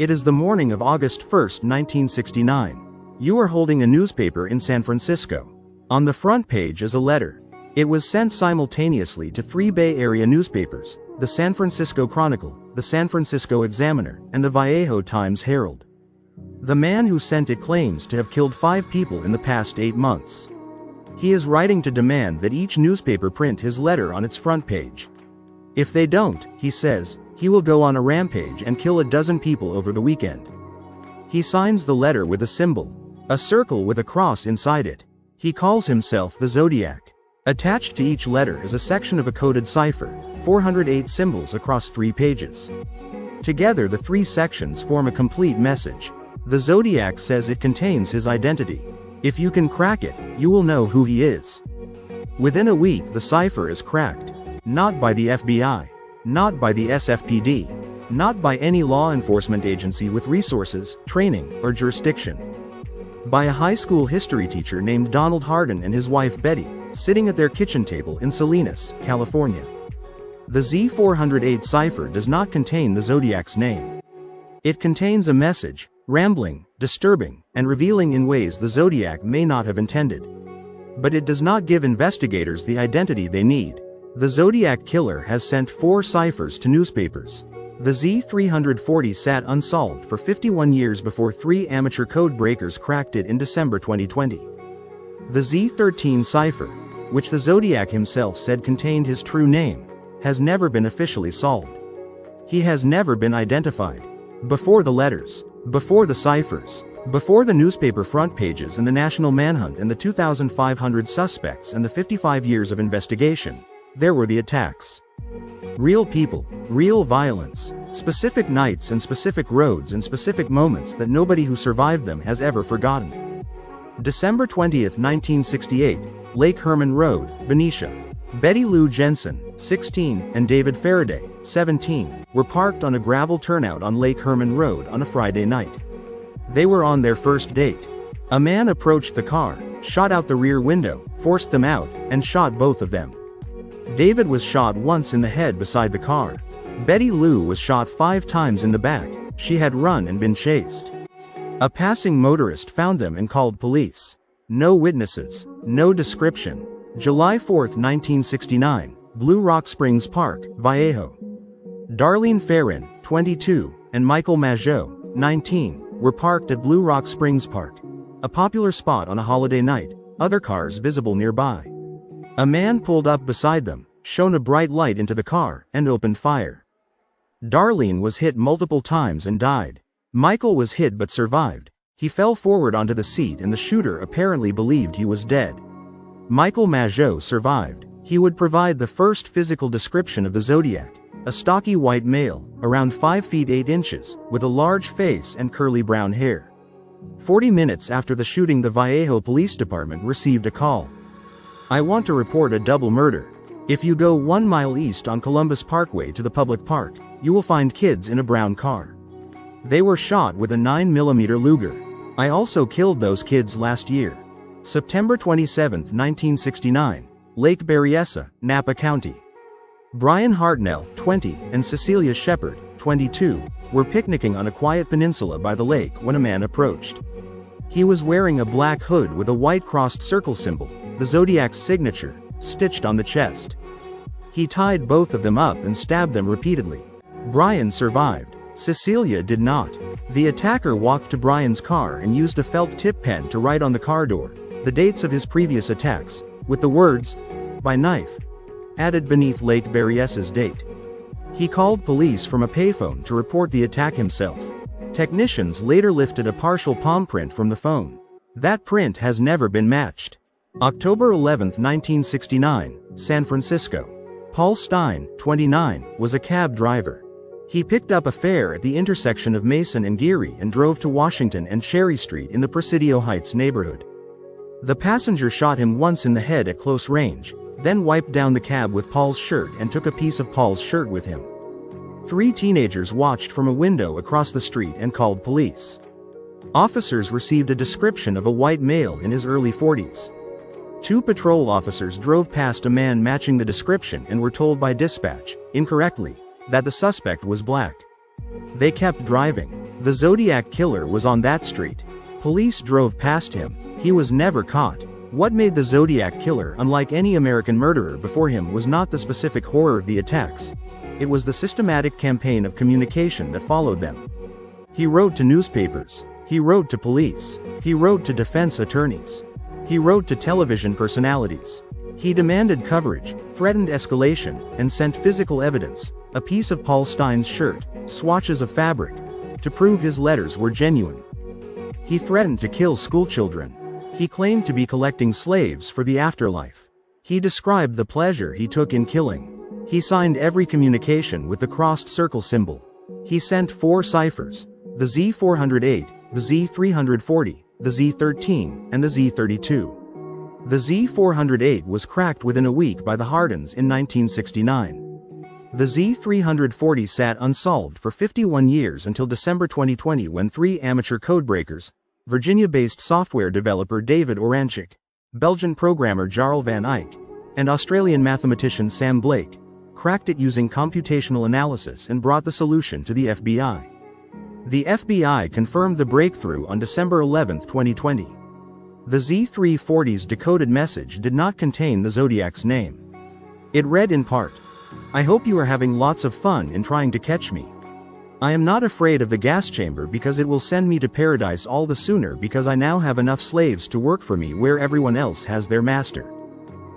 It is the morning of August 1, 1969. You are holding a newspaper in San Francisco. On the front page is a letter. It was sent simultaneously to 3 Bay Area newspapers, the San Francisco Chronicle, the San Francisco Examiner, and the Vallejo Times-Herald. The man who sent it claims to have killed 5 people in the past 8 months. He is writing to demand that each newspaper print his letter on its front page. If they don't, he says, he will go on a rampage and kill a dozen people over the weekend. He signs the letter with a symbol, a circle with a cross inside it. He calls himself the Zodiac. Attached to each letter is a section of a coded cipher, 408 symbols across 3 pages. Together the 3 sections form a complete message. The Zodiac says it contains his identity. If you can crack it, you will know who he is. Within a week the cipher is cracked. Not by the FBI. Not by the SFPD. Not by any law enforcement agency with resources, training, or jurisdiction. By a high school history teacher named Donald Hardin and his wife Betty, sitting at their kitchen table in Salinas, California. The Z408 cipher does not contain the Zodiac's name. It contains a message, rambling, disturbing, and revealing in ways the Zodiac may not have intended. But it does not give investigators the identity they need. The Zodiac killer has sent 4 ciphers to newspapers. The Z340 sat unsolved for 51 years before 3 amateur code breakers cracked it in December 2020. The Z13 cipher, which the Zodiac himself said contained his true name, has never been officially solved. He has never been identified. Before the letters, before the ciphers, before the newspaper front pages and the national manhunt and the 2,500 suspects and the 55 years of investigation, there were the attacks. Real people, real violence, specific nights and specific roads and specific moments that nobody who survived them has ever forgotten. December 20, 1968, Lake Herman Road, Benicia. Betty Lou Jensen, 16, and David Faraday, 17, were parked on a gravel turnout on Lake Herman Road on a Friday night. They were on their first date. A man approached the car, shot out the rear window, forced them out, and shot both of them. David was shot once in the head beside the car. Betty Lou was shot 5 times in the back. She had run and been chased. A passing motorist found them and called police. No witnesses, no description. July 4, 1969, Blue Rock Springs Park, Vallejo. Darlene Ferrin, 22, and Michael Mageau, 19, were parked at Blue Rock Springs Park, a popular spot on a holiday night, other cars visible nearby. A man pulled up beside them, shone a bright light into the car, and opened fire. Darlene was hit multiple times and died. Michael was hit but survived. He fell forward onto the seat and the shooter apparently believed he was dead. Michael Mageau survived. He would provide the first physical description of the Zodiac, a stocky white male, around 5 feet 8 inches, with a large face and curly brown hair. 40 minutes after the shooting, the Vallejo Police Department received a call. I want to report a double murder. If you go 1 mile east on Columbus Parkway to the public park, you will find kids in a brown car. They were shot with a 9mm Luger. I also killed those kids last year. September 27, 1969, Lake Berryessa, Napa County. Brian Hartnell, 20, and Cecilia Shepard, 22, were picnicking on a quiet peninsula by the lake when a man approached. He was wearing a black hood with a white crossed circle symbol, the Zodiac's signature, stitched on the chest. He tied both of them up and stabbed them repeatedly. Brian survived. Cecilia did not. The attacker walked to Brian's car and used a felt tip pen to write on the car door the dates of his previous attacks, with the words, "by knife," added beneath Lake Berryessa's date. He called police from a payphone to report the attack himself. Technicians later lifted a partial palm print from the phone. That print has never been matched. October 11, 1969, San Francisco. Paul Stein, 29, was a cab driver. He picked up a fare at the intersection of Mason and Geary and drove to Washington and Cherry Street in the Presidio Heights neighborhood. The passenger shot him once in the head at close range, then wiped down the cab with Paul's shirt and took a piece of Paul's shirt with him. 3 teenagers watched from a window across the street and called police. Officers received a description of a white male in his early 40s. 2 patrol officers drove past a man matching the description and were told by dispatch, incorrectly, that the suspect was black. They kept driving. The Zodiac killer was on that street. Police drove past him. He was never caught. What made the Zodiac killer unlike any American murderer before him was not the specific horror of the attacks. It was the systematic campaign of communication that followed them. He wrote to newspapers. He wrote to police. He wrote to defense attorneys. He wrote to television personalities. He demanded coverage, threatened escalation, and sent physical evidence, a piece of Paul Stein's shirt, swatches of fabric, to prove his letters were genuine. He threatened to kill schoolchildren. He claimed to be collecting slaves for the afterlife. He described the pleasure he took in killing. He signed every communication with the crossed circle symbol. He sent 4 ciphers: the Z408, the Z340, the Z13, and the Z32. The Z408 was cracked within a week by the Hardens in 1969. The Z340 sat unsolved for 51 years until December 2020 when 3 amateur codebreakers, Virginia-based software developer David Oranchik, Belgian programmer Jarl van Eyck, and Australian mathematician Sam Blake, cracked it using computational analysis and brought the solution to the FBI. The FBI confirmed the breakthrough on December 11, 2020. The Z340's decoded message did not contain the Zodiac's name. It read in part, "I hope you are having lots of fun in trying to catch me. I am not afraid of the gas chamber because it will send me to paradise all the sooner because I now have enough slaves to work for me where everyone else has their master.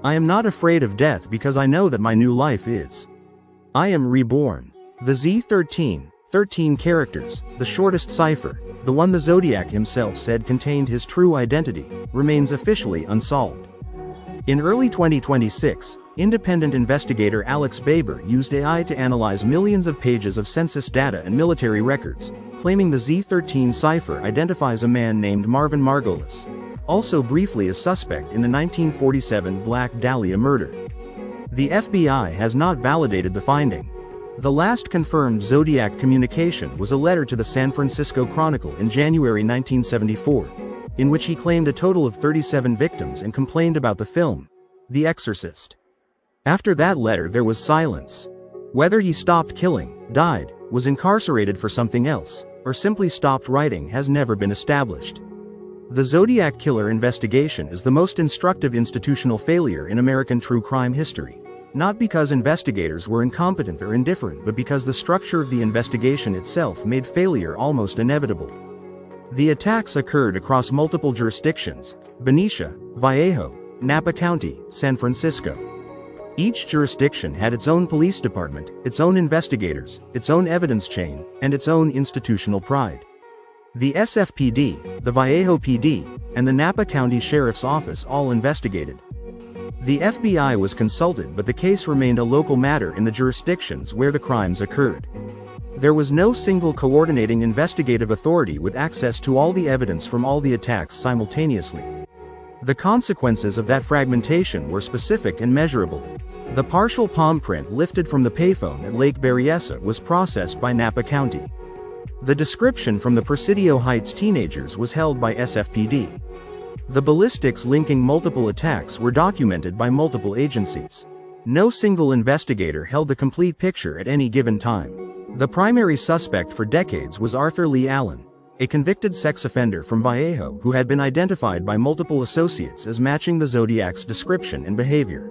I am not afraid of death because I know that my new life is. I am reborn." The Z13, 13 characters, the shortest cipher, the one the Zodiac himself said contained his true identity, remains officially unsolved. In early 2026, independent investigator Alex Baber used AI to analyze millions of pages of census data and military records, claiming the Z13 cipher identifies a man named Marvin Margolis, also briefly a suspect in the 1947 Black Dahlia murder. The FBI has not validated the finding. The last confirmed Zodiac communication was a letter to the San Francisco Chronicle in January 1974, in which he claimed a total of 37 victims and complained about the film, The Exorcist. After that letter there was silence. Whether he stopped killing, died, was incarcerated for something else, or simply stopped writing has never been established. The Zodiac killer investigation is the most instructive institutional failure in American true crime history. Not because investigators were incompetent or indifferent but because the structure of the investigation itself made failure almost inevitable. The attacks occurred across multiple jurisdictions: Benicia, Vallejo, Napa County, San Francisco. Each jurisdiction had its own police department, its own investigators, its own evidence chain, and its own institutional pride. The SFPD, the Vallejo PD, and the Napa County Sheriff's Office all investigated. The FBI was consulted but the case remained a local matter in the jurisdictions where the crimes occurred. There was no single coordinating investigative authority with access to all the evidence from all the attacks simultaneously. The consequences of that fragmentation were specific and measurable. The partial palm print lifted from the payphone at Lake Berryessa was processed by Napa County. The description from the Presidio Heights teenagers was held by SFPD. The ballistics linking multiple attacks were documented by multiple agencies. No single investigator held the complete picture at any given time. The primary suspect for decades was Arthur Lee Allen, a convicted sex offender from Vallejo who had been identified by multiple associates as matching the Zodiac's description and behavior.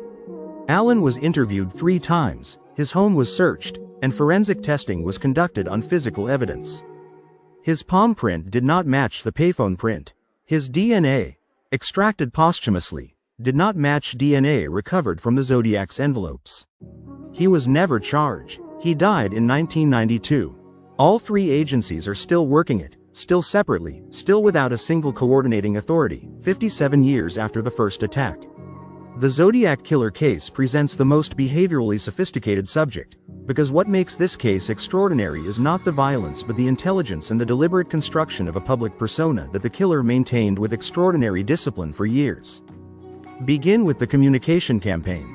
Allen was interviewed 3 times, his home was searched, and forensic testing was conducted on physical evidence. His palm print did not match the payphone print. His DNA, extracted posthumously, did not match DNA recovered from the Zodiac's envelopes. He was never charged. He died in 1992. All 3 agencies are still working it, still separately, still without a single coordinating authority, 57 years after the first attack. The Zodiac killer case presents the most behaviorally sophisticated subject, because what makes this case extraordinary is not the violence but the intelligence and the deliberate construction of a public persona that the killer maintained with extraordinary discipline for years. Begin with the communication campaign.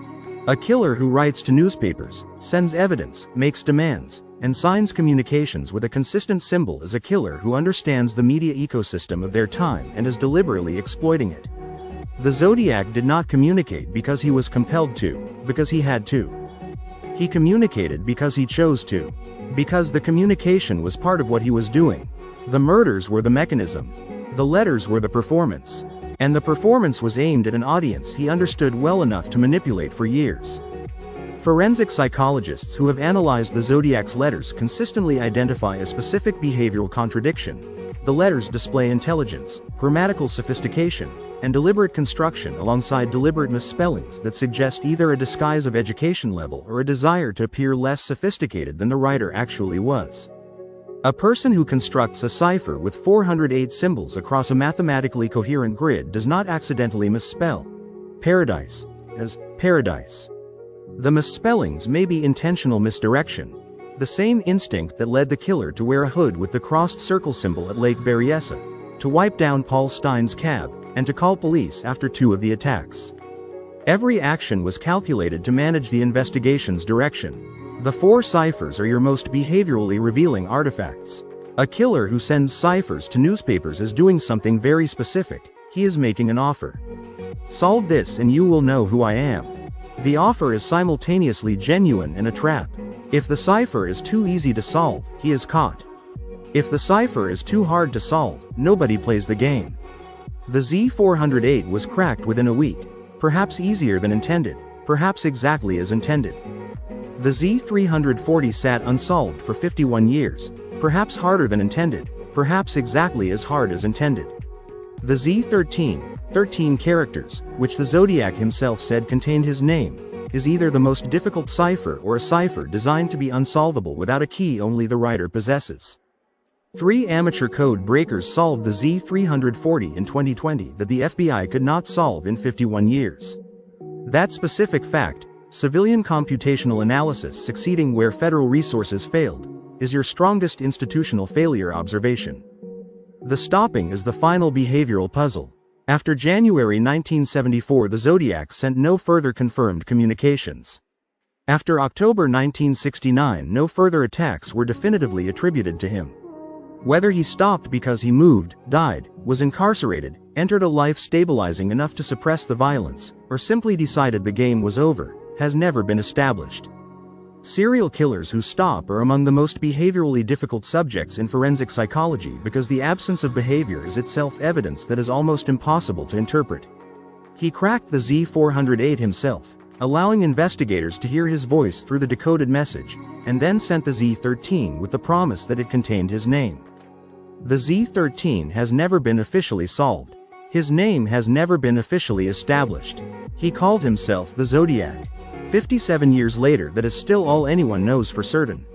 A killer who writes to newspapers, sends evidence, makes demands, and signs communications with a consistent symbol is a killer who understands the media ecosystem of their time and is deliberately exploiting it. The Zodiac did not communicate because he was compelled to, because he had to. He communicated because he chose to. Because the communication was part of what he was doing, The murders were the mechanism. The letters were the performance. And the performance was aimed at an audience he understood well enough to manipulate for years. Forensic psychologists who have analyzed the Zodiac's letters consistently identify a specific behavioral contradiction. The letters display intelligence, grammatical sophistication, and deliberate construction alongside deliberate misspellings that suggest either a disguise of education level or a desire to appear less sophisticated than the writer actually was. A person who constructs a cipher with 408 symbols across a mathematically coherent grid does not accidentally misspell paradise as paradise. The misspellings may be intentional misdirection, the same instinct that led the killer to wear a hood with the crossed circle symbol at Lake Benicia, to wipe down Paul Stein's cab, and to call police after 2 of the attacks. Every action was calculated to manage the investigation's direction. The 4 ciphers are your most behaviorally revealing artifacts. A killer who sends ciphers to newspapers is doing something very specific. He is making an offer. Solve this and you will know who I am. The offer is simultaneously genuine and a trap. If the cipher is too easy to solve, he is caught. If the cipher is too hard to solve, nobody plays the game. The Z408 was cracked within a week, perhaps easier than intended, perhaps exactly as intended. The Z340 sat unsolved for 51 years, perhaps harder than intended, perhaps exactly as hard as intended. The Z13, 13 characters, which the Zodiac himself said contained his name, is either the most difficult cipher or a cipher designed to be unsolvable without a key only the writer possesses. 3 amateur code breakers solved the Z340 in 2020 that the FBI could not solve in 51 years. That specific fact, civilian computational analysis succeeding where federal resources failed, is your strongest institutional failure observation. The stopping is the final behavioral puzzle. After January 1974, the Zodiac sent no further confirmed communications. After October 1969, no further attacks were definitively attributed to him. Whether he stopped because he moved, died, was incarcerated, entered a life stabilizing enough to suppress the violence, or simply decided the game was over, has never been established. Serial killers who stop are among the most behaviorally difficult subjects in forensic psychology because the absence of behavior is itself evidence that is almost impossible to interpret. He cracked the Z408 himself, allowing investigators to hear his voice through the decoded message, and then sent the Z13 with the promise that it contained his name. The Z13 has never been officially solved. His name has never been officially established. He called himself the Zodiac. 57 years later, that is still all anyone knows for certain.